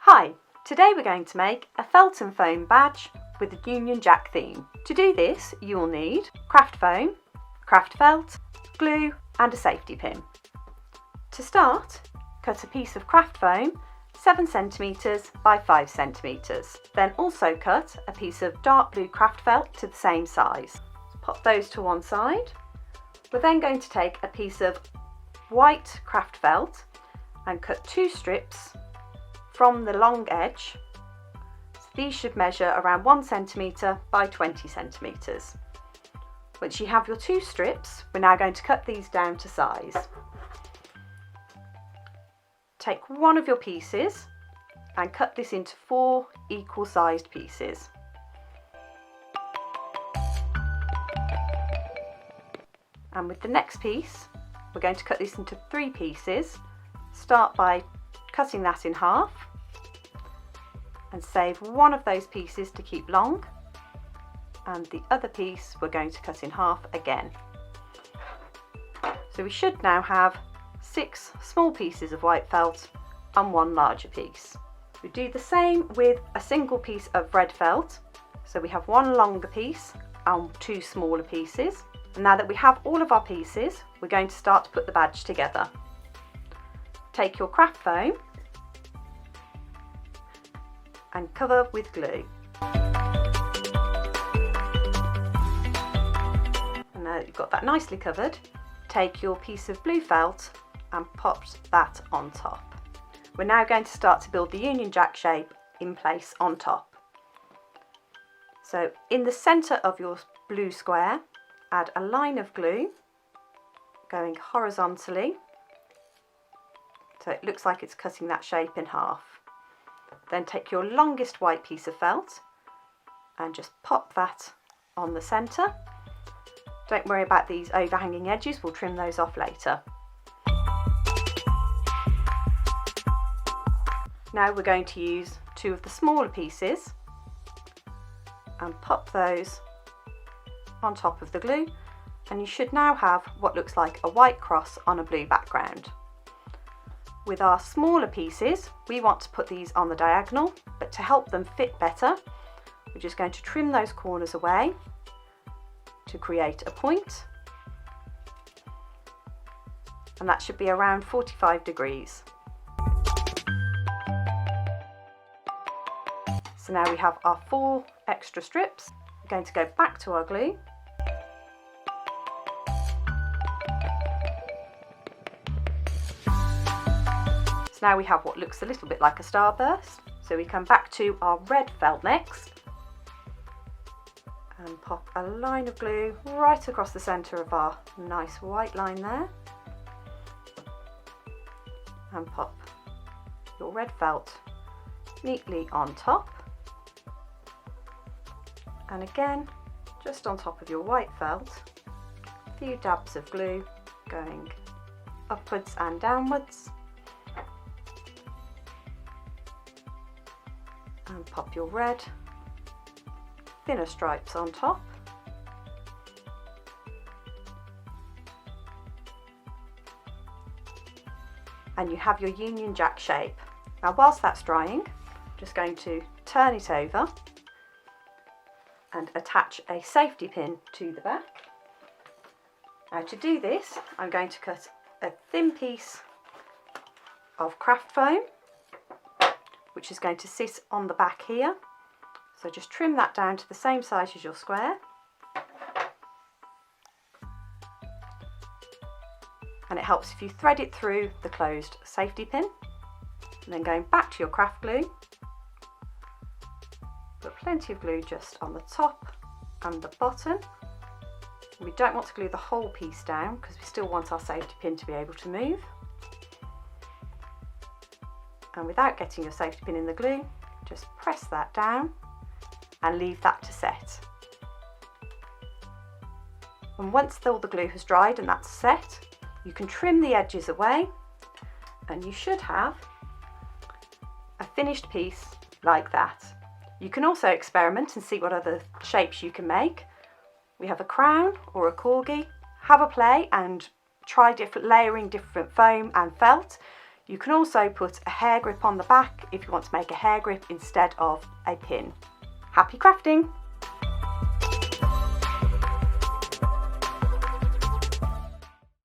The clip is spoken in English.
Hi, today we're going to make a felt and foam badge with a Union Jack theme. To do this you will need craft foam, craft felt, glue and a safety pin. To start, cut a piece of craft foam 7 cm by 5 cm. Then also cut a piece of dark blue craft felt to the same size. Pop those to one side. We're then going to take a piece of white craft felt and cut 2 strips from the long edge. So these should measure around 1 cm by 20 cm. Once you have your 2 strips, we're now going to cut these down to size. Take one of your pieces and cut this into 4 equal sized pieces. And with the next piece, we're going to cut this into 3 pieces. Start by cutting that in half and save one of those pieces to keep long, and the other piece we're going to cut in half again. So we should now have 6 small pieces of white felt and 1 larger piece. We do the same with a single piece of red felt, so we have 1 longer piece and 2 smaller pieces. And now that we have all of our pieces, we're going to start to put the badge together. Take your craft foam and cover with glue. And now that you've got that nicely covered, take your piece of blue felt and pop that on top. We're now going to start to build the Union Jack shape in place on top. So in the centre of your blue square, add a line of glue going horizontally so it looks like it's cutting that shape in half. Then take your longest white piece of felt and just pop that on the centre. Don't worry about these overhanging edges, we'll trim those off later. Now we're going to use 2 of the smaller pieces and pop those on top of the glue, and you should now have what looks like a white cross on a blue background. With our smaller pieces, we want to put these on the diagonal, but to help them fit better, we're just going to trim those corners away to create a point, and that should be around 45 degrees. So now we have our 4 extra strips. We're going to go back to our glue. So now we have what looks a little bit like a starburst. So we come back to our red felt next and pop a line of glue right across the centre of our nice white line there, and pop your red felt neatly on top, and again just on top of your white felt, a few dabs of glue going upwards and downwards, and pop your red thinner stripes on top. And you have your Union Jack shape. Now whilst that's drying, I'm just going to turn it over and attach a safety pin to the back. Now to do this, I'm going to cut a thin piece of craft foam, which is going to sit on the back here. So just trim that down to the same size as your square. And it helps if you thread it through the closed safety pin. And then going back to your craft glue, put plenty of glue just on the top and the bottom. We don't want to glue the whole piece down because we still want our safety pin to be able to move. And without getting your safety pin in the glue, just press that down and leave that to set. And once all the glue has dried and that's set, you can trim the edges away and you should have a finished piece like that. You can also experiment and see what other shapes you can make. We have a crown or a corgi. Have a play and try layering different foam and felt. You can also put a hair grip on the back if you want to make a hair grip instead of a pin. Happy crafting!